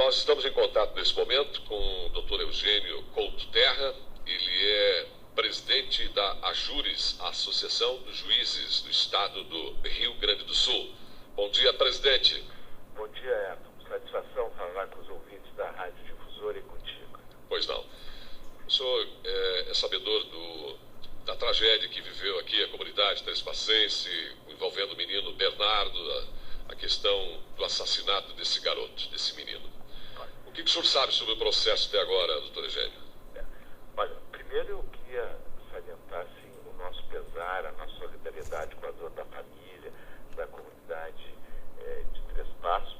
Nós estamos em contato nesse momento com o Dr. Eugênio Couto Terra. Ele é presidente da AJURES, Associação dos Juízes do Estado do Rio Grande do Sul. Bom dia, presidente. Bom dia, Edson. Satisfação falar com os ouvintes da Rádio Difusora e contigo. Pois não. O senhor é sabedor da tragédia que viveu aqui a comunidade trespacense, envolvendo o menino Bernardo, a questão do assassinato desse garoto, desse menino. O que o senhor sabe sobre o processo até agora, doutor Eugênio? Olha, primeiro eu queria salientar assim, o nosso pesar, a nossa solidariedade com a dor da família, da comunidade de Três Passos,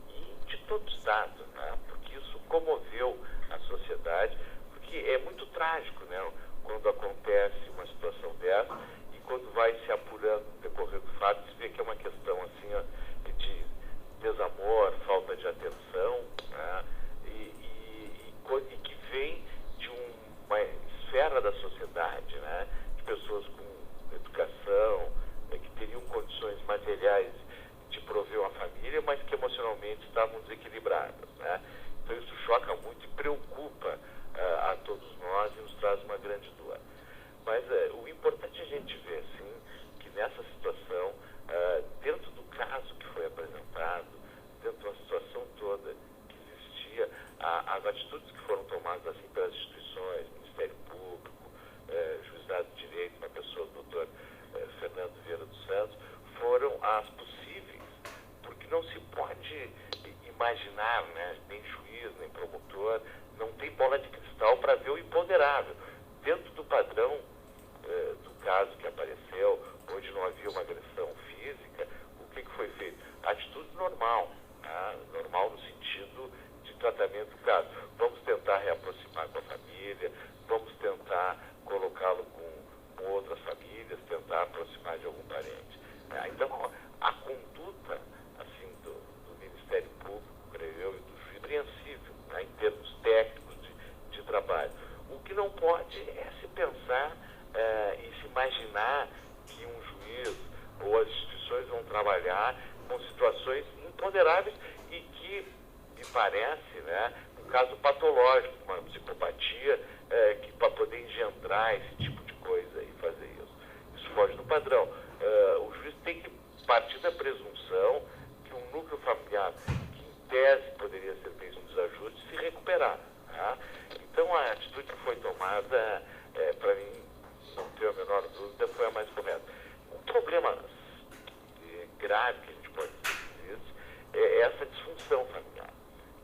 e de todo o Estado, né? Porque isso comoveu a sociedade, porque é muito trágico, né? Quando acontece uma situação dessa e quando vai se apurando no decorrer do fato, se vê que é uma questão assim, ó, de desamor, falta de atenção, né? E que vem de uma esfera da sociedade, né? De pessoas com educação, que teriam condições materiais de prover uma família, mas que emocionalmente estavam desequilibradas, né? Então isso choca muito e preocupa a todos nós e nos traz uma grande dor. Mas o importante é a gente ver, assim, que nessa situação, dentro do caso que foi apresentado, dentro da situação toda que existia, as atitudes que foram tomadas assim pelas instituições, Ministério Público, Juizado de Direito, na pessoa do doutor Fernando Vieira dos Santos, foram as possíveis, porque não se pode imaginar, né, nem juiz, nem promotor, não tem bola de cristal para ver o imponderável. Dentro do padrão do caso que apareceu, onde não havia uma agressão física, o que foi feito? Atitude normal, tá? Normal no sentido de tratamento do caso. Vamos tentar reaproximar com a família, vamos tentar colocá-lo com outras famílias, tentar aproximar de algum parente. Então, a conduta assim, do Ministério Público, creio eu, e do juiz, é compreensível, né, em termos técnicos de trabalho. O que não pode é se pensar e se imaginar que um juiz ou as instituições vão trabalhar com situações imponderáveis e que, me parece, né, um caso patológico, uma psicopatia, que para poder engendrar esse tipo de coisa e fazer isso. Isso foge do padrão. O juiz tem que partir da presunção que um núcleo familiar, que em tese poderia ser feito um desajuste, se recuperar. Tá? Então a atitude que foi tomada, para mim, não tenho a menor dúvida, foi a mais correta. Um problema grave que a gente pode dizer é essa disfunção familiar,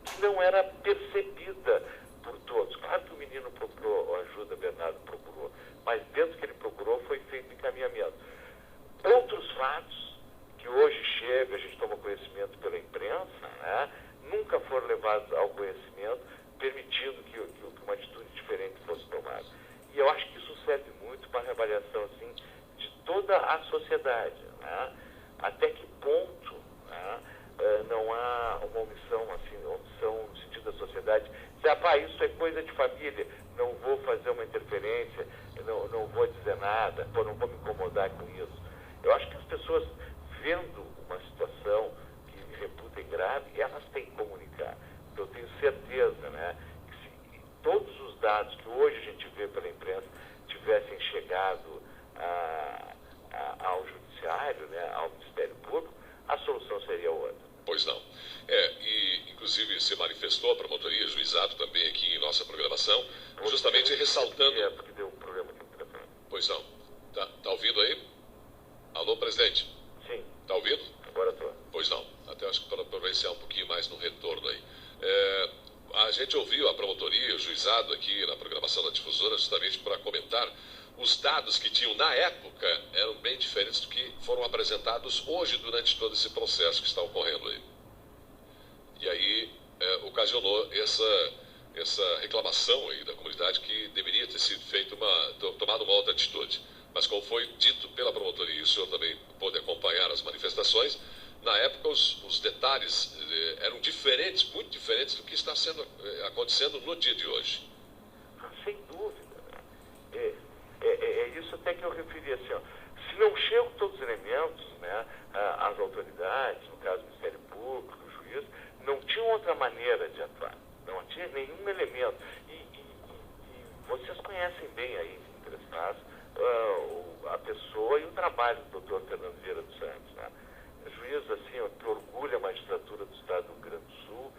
que não era percebida por todos. Claro que o menino procurou ajuda, Bernardo procurou, mas dentro que ele procurou foi feito encaminhamento. Outros fatos que hoje chegam, a gente toma conhecimento pela imprensa, né, nunca foram levados ao conhecimento, permitindo que uma atitude diferente fosse tomada. E eu acho que isso serve muito para a reavaliação assim, de toda a sociedade. Né? Até que ponto, né, não há uma omissão, assim, omissão no sentido da sociedade, dizer, isso é coisa de família, não vou fazer uma interferência, não vou dizer nada, não vou me incomodar com isso. Eu acho que as pessoas, vendo uma situação que reputem grave, elas têm que comunicar. Eu tenho certeza, né, que se todos os dados que hoje a gente vê pela imprensa tivessem chegado ao Judiciário, né, ao Ministério Público, a solução seria outra. Pois não. E inclusive se manifestou a promotoria, juizado também aqui em nossa programação, justamente ressaltando... Porque deu um problema aqui no telefone. Pois não. Tá ouvindo aí? Alô, presidente? Sim. Tá ouvindo? Agora estou. Pois não. Até acho que para providenciar um pouquinho mais no retorno aí. A gente ouviu a promotoria, o juizado aqui na programação da difusora, justamente para comentar os dados que tinham na época eram bem diferentes do que foram apresentados hoje durante todo esse processo que está ocorrendo aí. E aí ocasionou essa reclamação aí da comunidade que deveria ter sido tomada uma outra atitude. Mas como foi dito pela promotoria, e o senhor também pôde acompanhar as manifestações, na época os detalhes eram diferentes, muito diferentes do que está acontecendo no dia de hoje. Sem dúvida. É isso até que eu referi assim, ó. Se não chegam todos os elementos, né, as autoridades, no caso do Ministério Público, o juiz, não tinham outra maneira de atuar. Não tinha nenhum elemento. E vocês conhecem bem aí em Três Passos a pessoa e o trabalho do Dr. Fernando Vieira dos Santos, né? Juiz, assim, que orgulha a magistratura do Estado do Rio Grande do Sul.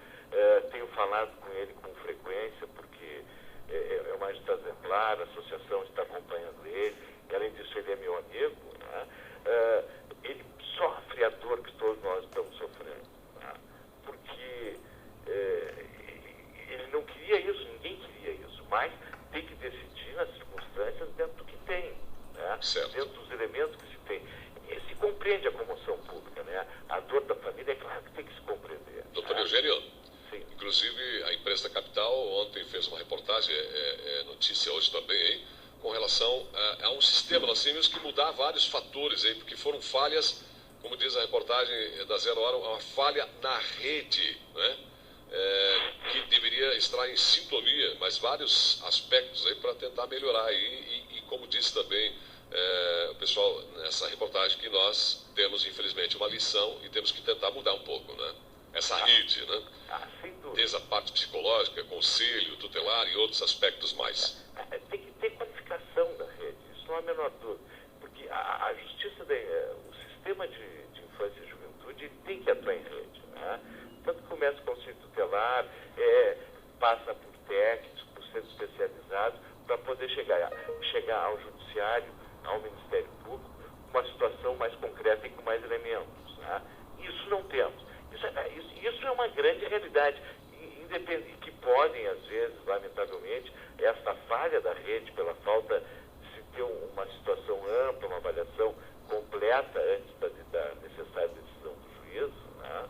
Tenho falado com ele com frequência, porque é um magistrado exemplar, a associação está acompanhando ele, e além disso ele é meu amigo, né? Ele sofre a dor que todos nós estamos sofrendo, né? Porque ele não queria isso, ninguém queria isso, mas tem que decidir nas circunstâncias dentro do que tem, né? Dentro dos elementos que se tem. E se compreende a comoção pública, né? A dor da família, é claro que tem que se compreender. Doutor Eugênio, sim. Inclusive a imprensa da capital ontem fez uma reportagem, notícia hoje também, aí, com relação a um sistema, nós tínhamos que mudar vários fatores aí, porque foram falhas, como diz a reportagem da Zero Hora, uma falha na rede, né? Que deveria estar em sintonia, mas vários aspectos aí para tentar melhorar aí, e como disse também o pessoal nessa reportagem, que nós temos infelizmente uma lição e temos que tentar mudar um pouco, né? Essa rede, né? Desde a parte psicológica, conselho, tutelar e outros aspectos mais. Tem que ter qualificação da rede, isso não há a menor dúvida, porque a justiça, o sistema de infância e juventude, ele tem que atuar em rede, né? Tanto que começa com o conselho tutelar, passa por técnicos, por centros especializados, para poder chegar ao judiciário, ao Ministério Público, uma situação mais concreta e com mais elementos, né? Isso não temos. Isso é uma grande realidade, independente, que podem, às vezes, lamentavelmente, essa falha da rede, pela falta de se ter uma situação ampla, uma avaliação completa antes da necessária decisão do juízo, né?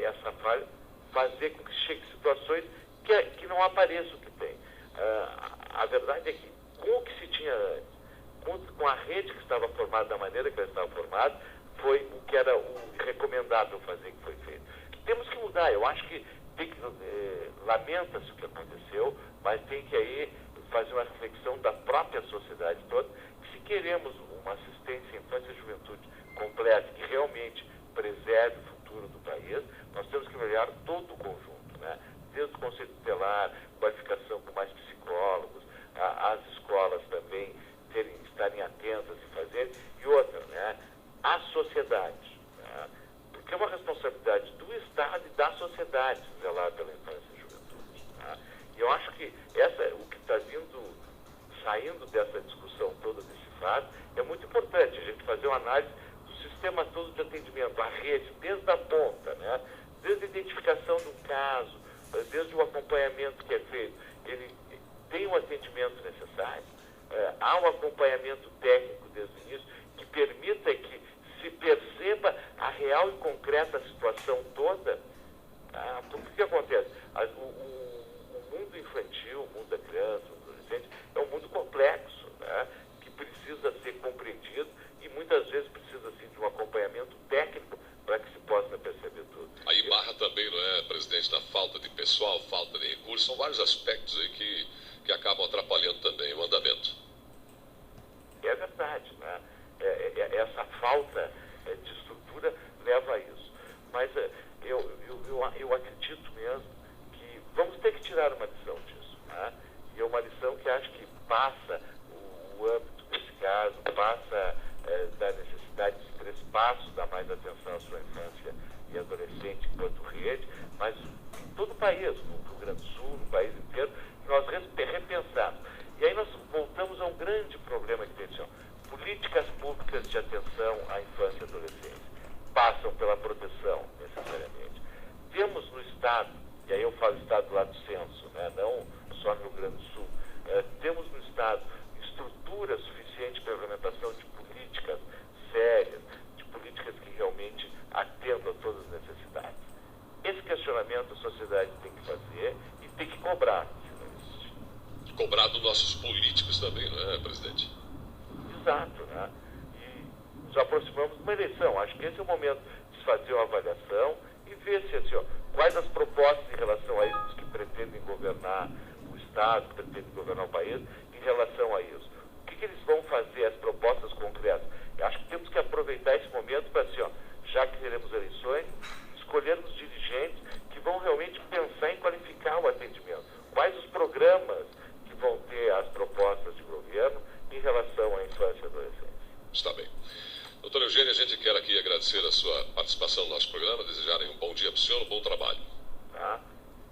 Essa falha fazer com que chegue situações que não apareça o que tem. A verdade é que, com o que se tinha antes, com a rede que estava formada da maneira que ela estava formada, foi o que era o recomendável fazer, que foi feito. Temos que mudar. Eu acho que lamenta-se o que aconteceu, mas tem que aí fazer uma reflexão da própria sociedade toda, que se queremos uma assistência à infância e juventude completa, que realmente preserve o futuro do país, nós temos que melhorar todo o conjunto, né? Desde o conselho tutelar, qualificação com mais psicólogos, as escolas também estarem atentas e fazerem, e outra, né? A sociedade, né? Porque é uma responsabilidade do Estado e da sociedade zelar pela infância e juventude, né? E eu acho que o que está saindo dessa discussão toda, desse fato, é muito importante a gente fazer uma análise do sistema todo de atendimento, a rede, desde a ponta, né? Desde a identificação do caso, desde o acompanhamento que é feito. Ele tem o atendimento necessário, há um acompanhamento técnico desde o início, que permita que se perceba a real e concreta situação toda. Porque o que acontece? O mundo infantil, o mundo da criança, do adolescente, é um mundo complexo, né? Que precisa ser compreendido e muitas vezes precisa assim, de um acompanhamento técnico para que se possa perceber tudo. Aí barra também, não é, presidente, da falta de pessoal, falta de recursos, são vários aspectos aí que acabam atrapalhando também o andamento. É verdade, né? Essa falta de estrutura leva a isso. Mas eu acredito mesmo que vamos ter que tirar uma lição disso, né? E é uma lição que acho que passa o âmbito desse caso, passa da necessidade de Três Passos, dar mais atenção à sua infância e adolescente enquanto rede, mas em todo o país, no Rio Grande do Sul, no país inteiro, nós repensamos. E aí nós voltamos a um grande problema que tem, assim, políticas públicas de atenção à infância e adolescência passam pela proteção, necessariamente. Temos no Estado, e aí eu falo Estado lá do censo, né, não só no Rio Grande do Sul, temos no Estado estrutura suficiente para a implementação de políticas sérias, de políticas que realmente atendam a todas as necessidades. Esse questionamento a sociedade tem que fazer e tem que cobrar, se não existe. Cobrar dos nossos políticos também, não é, presidente? Exato, né? E nos aproximamos de uma eleição. Acho que esse é o momento de fazer uma avaliação e ver se, assim, quais as propostas em relação a isso que pretendem governar o Estado, que pretendem governar o país, em relação a isso. O que eles vão fazer, as propostas concretas? Eu acho que temos que aproveitar esse momento para, assim, já que teremos eleições, escolhermos dirigentes que vão realmente senhor, um bom trabalho. Tá?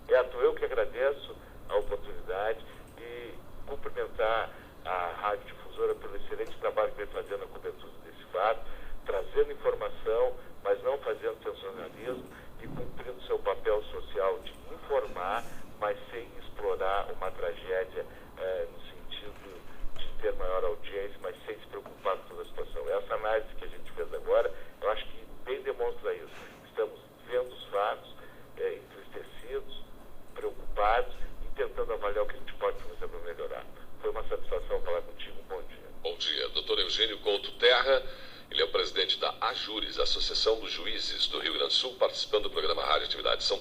Beto, eu que agradeço a oportunidade e cumprimentar a Rádio Difusora pelo excelente trabalho que vem fazendo na cobertura desse fato, trazendo informação, mas não fazendo sensacionalismo e cumprindo seu papel social de informar, mas sem explorar uma tragédia no sentido de ter maior audiência, mas sem se preocupar com toda a situação. Essa análise que a gente fez agora, eu acho que bem demonstra isso. Estamos vendo os fatos, entristecidos, preocupados e tentando avaliar o que a gente pode fazer para melhorar. Foi uma satisfação falar contigo. Um bom dia. Bom dia. Dr. Eugênio Couto Terra, ele é o presidente da AJURES, Associação dos Juízes do Rio Grande do Sul, participando do programa Rádio Atividade São